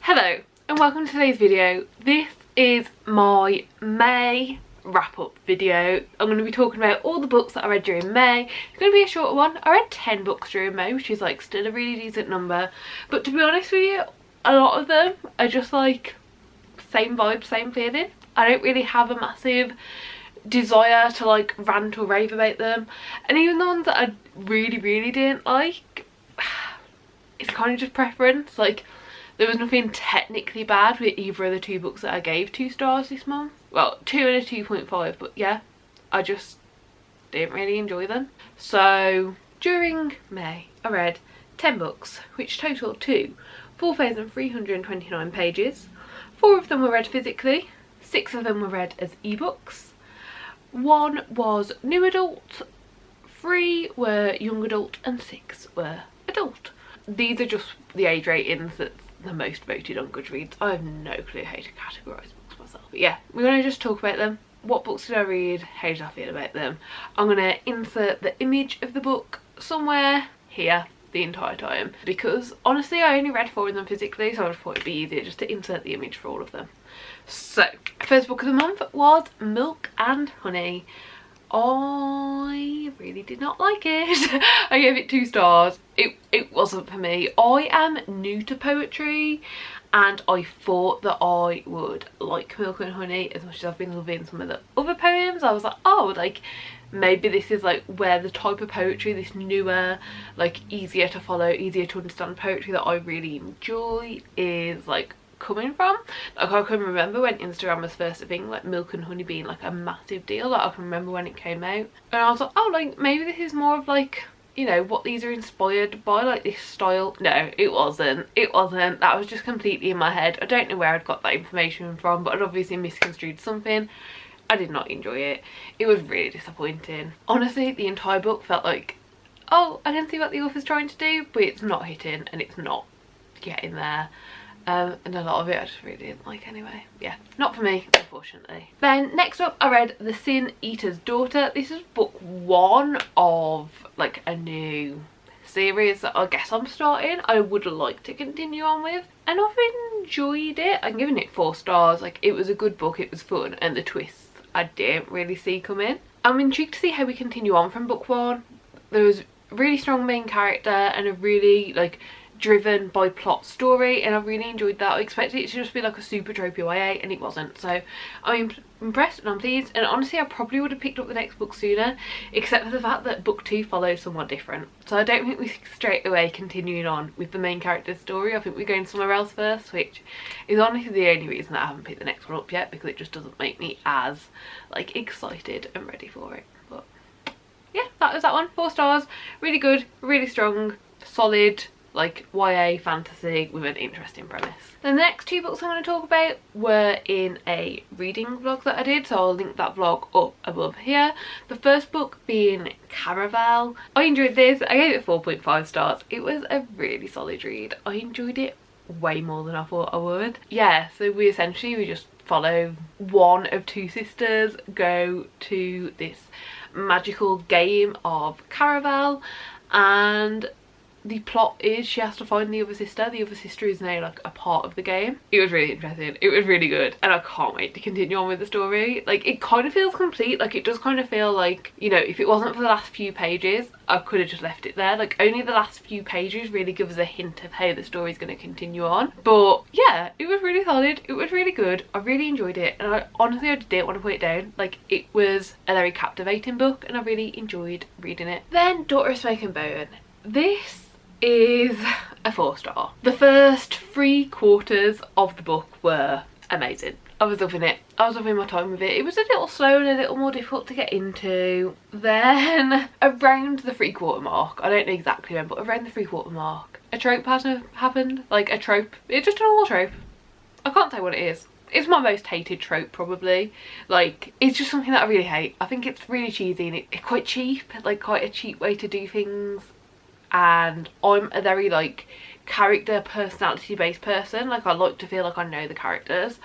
Hello and welcome to today's video. This is my May wrap-up video. I'm going to be talking about all the books that I read during May. It's going to be a short one. I read 10 books during May, which is like still a really decent number, but to be honest with you, a lot of them are just like same vibe, same feeling. I don't really have a massive desire to like rant or rave about them, and even the ones that I really didn't like, it's kind of just preference. Like, there was nothing technically bad with either of the two books that I gave 2 stars this month. Well, 2 and a 2.5, but yeah, I just didn't really enjoy them. So during May, I read 10 books, which totaled to 4,329 pages. 4 of them were read physically, 6 of them were read as ebooks. 1 was new adult, 3 were young adult, and 6 were adult. These are just the age ratings that's the most voted on Goodreads. I have no clue how to categorise books myself. But yeah, we're going to just talk about them. What books did I read? How did I feel about them? I'm going to insert the image of the book somewhere here the entire time, because honestly I only read 4 of them physically, so I thought it'd be easier just to insert the image for all of them. So, first book of the month was Milk and Honey. I really did not like it. I gave it 2 stars. It wasn't for me. I am new to poetry and I thought that I would like Milk and Honey as much as I've been loving some of the other poems. I was like, oh, like maybe this is like where the type of poetry, this newer, like easier to follow, easier to understand poetry that I really enjoy is like coming from. Like, I can remember when Instagram was first a thing, like Milk and Honey being like a massive deal. Like, I can remember when it came out and I was like, oh, like maybe this is more of like, you know, what these are inspired by, like this style. No, it wasn't. That was just completely in my head. I don't know where I'd got that information from, but I'd obviously misconstrued something. I did not enjoy it. It was really disappointing. Honestly, the entire book felt like, oh, I can see what the author's trying to do, but it's not hitting and it's not getting there. And a lot of it I just really didn't like anyway. Yeah, not for me, unfortunately. Then next up I read The Sin Eater's Daughter. This is book 1 of like a new series that I guess I'm starting. I would like to continue on with, and I've enjoyed it. I'm giving it 4 stars. Like, it was a good book, it was fun, and the twists I didn't really see coming. I'm intrigued to see how we continue on from book 1. There was a really strong main character and a really like driven by plot story, and I really enjoyed that. I expected it to just be like a super tropey YA, and it wasn't. So I'm impressed and I'm pleased, and honestly I probably would have picked up the next book sooner, except for the fact that book 2 follows somewhat different. So I don't think we're straight away continuing on with the main character's story. I think we're going somewhere else first, which is honestly the only reason that I haven't picked the next one up yet, because it just doesn't make me as like excited and ready for it. But yeah, that was that one. 4 stars. Really good, really strong, solid, like YA fantasy with an interesting premise. The next 2 books I'm going to talk about were in a reading vlog that I did, so I'll link that vlog up above here. The first book being Caraval. I enjoyed this. I gave it 4.5 stars. It was a really solid read. I enjoyed it way more than I thought I would. Yeah, so we just follow one of 2 sisters go to this magical game of Caraval, and the plot is she has to find the other sister. The other sister is now like a part of the game. It was really interesting. It was really good, and I can't wait to continue on with the story. Like, it kind of feels complete. Like, it does kind of feel like, you know, if it wasn't for the last few pages, I could have just left it there. Like, only the last few pages really give us a hint of how the story is going to continue on. But yeah, it was really solid. It was really good. I really enjoyed it, and I honestly didn't want to put it down. Like, it was a very captivating book and I really enjoyed reading it. Then Daughter of Smoke and Bone. This is a 4 star. The first 3/4 of the book were amazing. I was loving it. I was loving my time with it. It was a little slow and a little more difficult to get into. Then around the 3/4 mark, I don't know exactly when, but around the 3/4 mark, a trope happened. Like, a trope. It's just a normal trope. I can't say what it is. It's my most hated trope, probably. Like, it's just something that I really hate. I think it's really cheesy and it's quite cheap. Like, quite a cheap way to do things. And I'm a very like character personality based person. Like, I like to feel like I know the characters,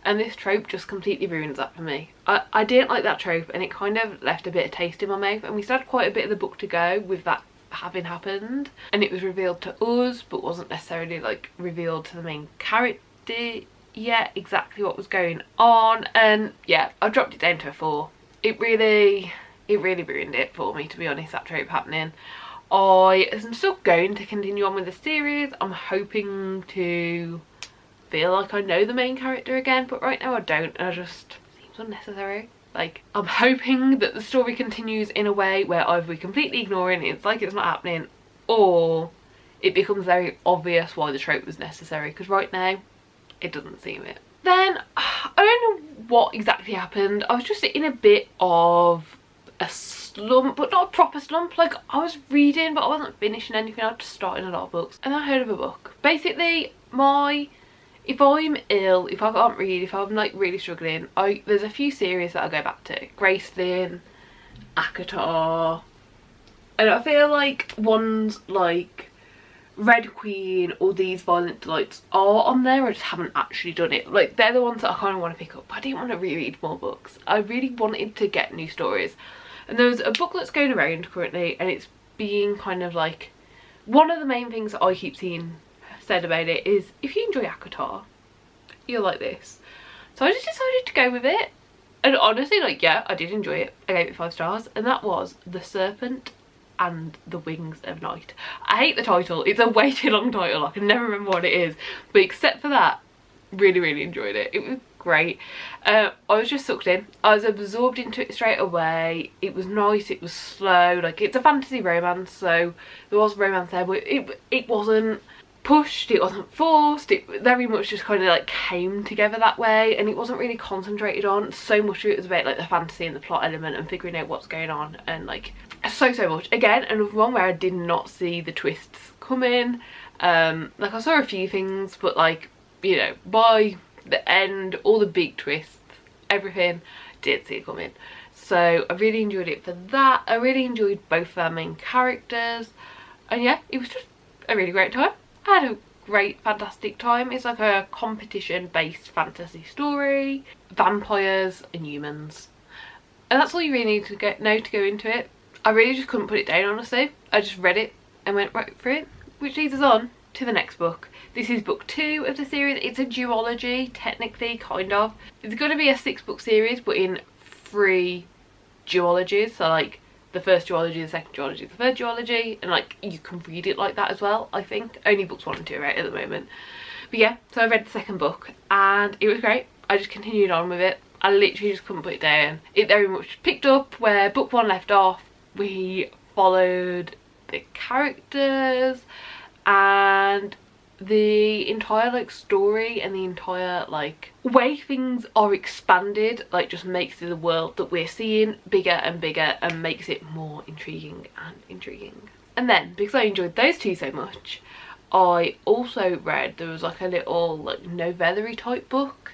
and this trope just completely ruins that for me. I didn't like that trope, and it kind of left a bit of taste in my mouth, and we still had quite a bit of the book to go with that having happened, and it was revealed to us but wasn't necessarily like revealed to the main character idea exactly what was going on, and yeah, I dropped it down to a 4. It really ruined it for me, to be honest, that trope happening. I am still going to continue on with the series. I'm hoping to feel like I know the main character again, but right now I don't, and it just seems unnecessary. Like, I'm hoping that the story continues in a way where either we completely ignore it and it's like it's not happening, or it becomes very obvious why the trope was necessary, because right now it doesn't seem it. Then I don't know what exactly happened. I was just in a bit of a slump, but not a proper slump. Like, I was reading but I wasn't finishing anything. I was just starting a lot of books, and I heard of a book. Basically, if I'm ill, if I can't read, if I'm like really struggling, there's a few series that I go back to. Gracelyn, ACOTAR, and I feel like ones like Red Queen or These Violent Delights are on there. I just haven't actually done it. Like, they're the ones that I kind of want to pick up, but I didn't want to reread more books. I really wanted to get new stories, and there's a book that's going around currently, and it's being kind of like, one of the main things that I keep seeing said about it is, if you enjoy ACOTAR, you'll like this. So I just decided to go with it, and honestly, like, yeah, I did enjoy it. I gave it 5 stars, and that was The Serpent and the Wings of Night. I hate the title. It's a way too long title. I can never remember what it is, but except for that, really enjoyed it. It was great. I was just sucked in. I was absorbed into it straight away. It was nice, it was slow. Like, it's a fantasy romance, so there was romance there, but it wasn't pushed, it wasn't forced. It very much just kind of like came together that way, and it wasn't really concentrated on. So much of it was about like the fantasy and the plot element and figuring out what's going on, and like so much. Again, another one where I did not see the twists coming. Like, I saw a few things, but like, you know, by the end, all the big twists, everything, did see it coming. So I really enjoyed it for that. I really enjoyed both their main characters, and yeah, it was just a really great time. I had a great, fantastic time. It's like a competition-based fantasy story, vampires and humans, and that's all you really need to know to go into it. I really just couldn't put it down, honestly. I just read it and went right through it, which leads us on to the next book. This is book 2 of the series. It's a duology, technically, kind of. It's going to be a 6-book series, but in 3 duologies. So like, the first duology, the second duology, the third duology, and like, you can read it like that as well, I think. Only books 1 and 2 are out at the moment. But yeah, so I read the second book and it was great. I just continued on with it. I literally just couldn't put it down. It very much picked up where book 1 left off. We followed the characters, and the entire like story and the entire like way things are expanded like just makes the world that we're seeing bigger and bigger, and makes it more intriguing and intriguing. And then, because I enjoyed those 2 so much, I also read, there was like a little like novella-y type book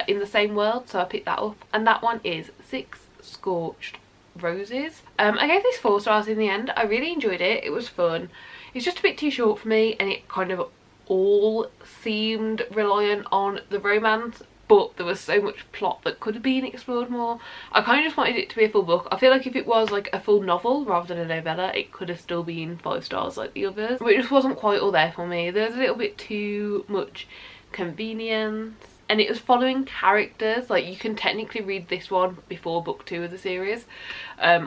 in the same world, so I picked that up, and that one is 6 Scorched Roses. I gave this 4 stars in the end. I really enjoyed it. It was fun. It's just a bit too short for me, and it kind of all seemed reliant on the romance, but there was so much plot that could have been explored more. I kind of just wanted it to be a full book. I feel like if it was like a full novel rather than a novella, it could have still been 5 stars like the others, but it just wasn't quite all there for me. There was a little bit too much convenience, and it was following characters. Like, you can technically read this one before book 2 of the series,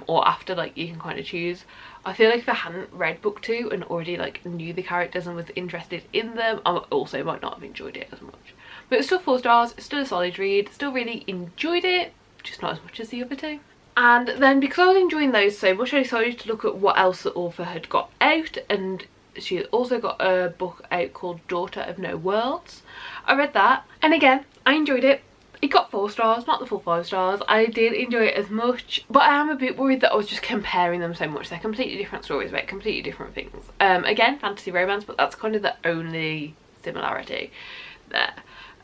or after, like, you can kind of choose. I feel like if I hadn't read book 2 and already like knew the characters and was interested in them, I also might not have enjoyed it as much. But it's still 4 stars, it's still a solid read, still really enjoyed it, just not as much as the other 2. And then, because I was enjoying those so much, I decided to look at what else the author had got out, and she had also got a book out called Daughter of No Worlds. I read that, and again, I enjoyed it. It got 4 stars, not the full 5 stars. I did enjoy it as much, but I am a bit worried that I was just comparing them so much. They're completely different stories about completely different things. Again, fantasy romance, but that's kind of the only similarity there.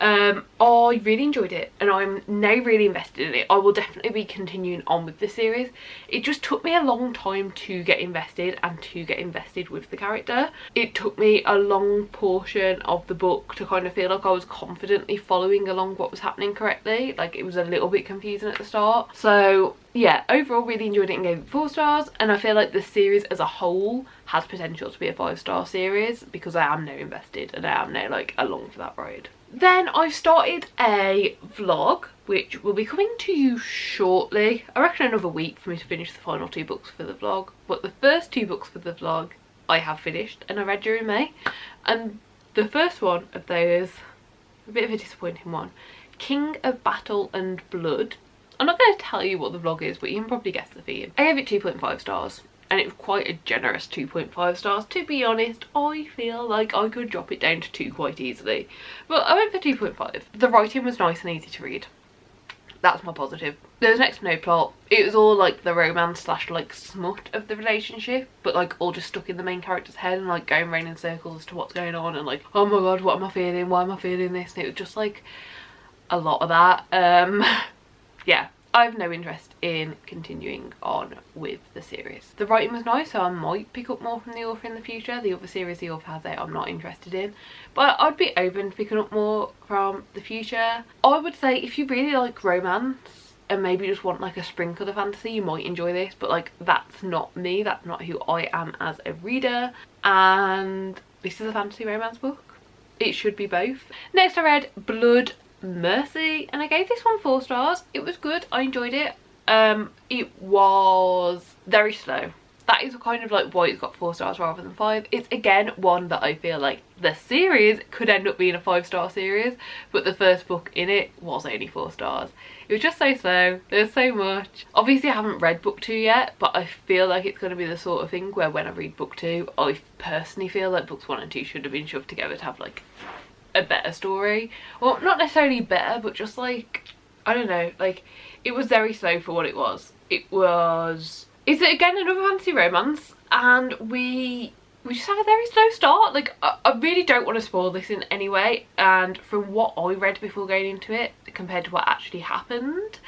I really enjoyed it, and I'm now really invested in it. I will definitely be continuing on with the series. It just took me a long time to get invested and to get invested with the character. It took me a long portion of the book to kind of feel like I was confidently following along what was happening correctly. Like, it was a little bit confusing at the start. So yeah, overall really enjoyed it and gave it 4 stars, and I feel like the series as a whole has potential to be a 5-star series because I am now invested and I am now like along for that ride. Then I've started a vlog which will be coming to you shortly. I reckon another week for me to finish the final 2 books for the vlog, but the first 2 books for the vlog I have finished and I read during May, and the first one of those, a bit of a disappointing one, King of Battle and Blood. I'm not going to tell you what the vlog is, but you can probably guess the theme. I gave it 2.5 stars. And it was quite a generous 2.5 stars. To be honest, I feel like I could drop it down to 2 quite easily. But I went for 2.5. The writing was nice and easy to read. That's my positive. There was next to no plot. It was all like the romance slash like smut of the relationship, but like all just stuck in the main character's head and like going round in circles as to what's going on and like, oh my god, what am I feeling? Why am I feeling this? And it was just like a lot of that. Yeah. I have no interest in continuing on with the series. The writing was nice, so I might pick up more from the author in the future. The other series the author has out I'm not interested in, but I'd be open to picking up more from the future. I would say if you really like romance and maybe just want like a sprinkle of fantasy, you might enjoy this, but like that's not me, that's not who I am as a reader, and this is a fantasy romance book. It should be both. Next I read Blood Mercy, and I gave this one 4 stars. It was good, I enjoyed it. It was very slow. That is kind of like why it's got 4 stars rather than 5. It's again one that I feel like the series could end up being a 5-star series, but the first book in it was only 4 stars. It was just so slow, there's so much. Obviously I haven't read book 2 yet, but I feel like it's going to be the sort of thing where when I read book 2, I personally feel like books 1 and 2 should have been shoved together to have like a better story. Well, not necessarily better, but just like, I don't know, like it was very slow for what it was. It's again another fantasy romance, and we just have a very slow start. Like I really don't want to spoil this in any way, and from what I read before going into it compared to what actually happened,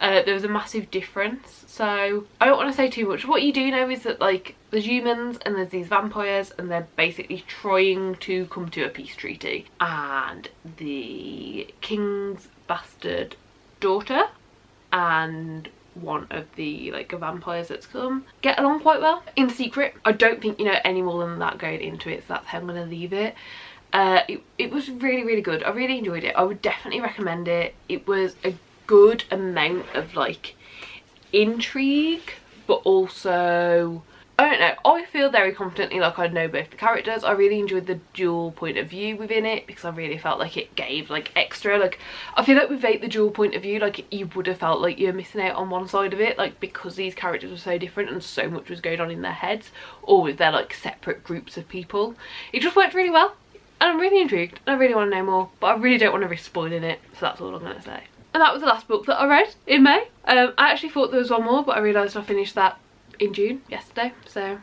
there was a massive difference, so I don't want to say too much. What you do know is that like there's humans and there's these vampires, and they're basically trying to come to a peace treaty, and the king's bastard daughter and one of the like vampires that's come get along quite well in secret. I don't think you know any more than that going into it, so that's how I'm gonna leave it. It was really good. I really enjoyed it. I would definitely recommend it. It was a good amount of like intrigue, but also I don't know, I feel very confidently like I know both the characters. I really enjoyed the dual point of view within it because I really felt like it gave like extra, like I feel like with the dual point of view, like you would have felt like you're missing out on one side of it, like because these characters were so different and so much was going on in their heads, or with their like separate groups of people. It just worked really well, and I'm really intrigued and I really want to know more, but I really don't want to risk spoiling it, so that's all I'm going to say. And that was the last book that I read in May. I actually thought there was one more, but I realised I finished that in June, yesterday. So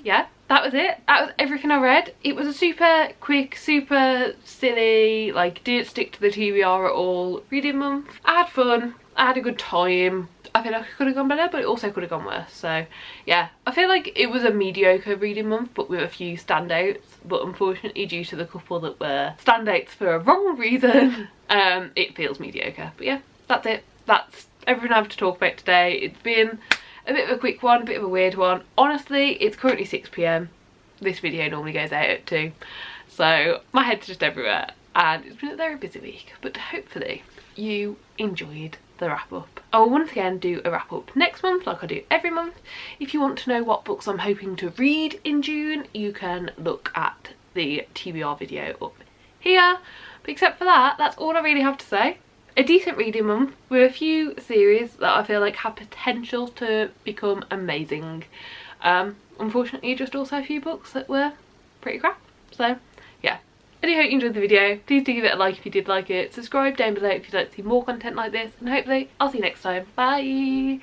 yeah, that was it. That was everything I read. It was a super quick, super silly, like didn't stick to the TBR at all reading month. I had fun, I had a good time. I feel like it could have gone better, but it also could have gone worse. So yeah, I feel like it was a mediocre reading month, but with a few standouts, but unfortunately due to the couple that were standouts for a wrong reason, it feels mediocre. But yeah, that's it. That's everything I have to talk about today. It's been a bit of a quick one, a bit of a weird one. Honestly, it's currently 6 PM. This video normally goes out at 2, so my head's just everywhere, and it's been a very busy week, but hopefully you enjoyed the wrap up. I will once again do a wrap up next month like I do every month. If you want to know what books I'm hoping to read in June, you can look at the TBR video up here. But except for that, that's all I really have to say. A decent reading month with a few series that I feel like have potential to become amazing. Unfortunately just also a few books that were pretty crap. So yeah, I do hope you enjoyed the video. Please do give it a like if you did like it. Subscribe down below if you'd like to see more content like this, and hopefully I'll see you next time. Bye!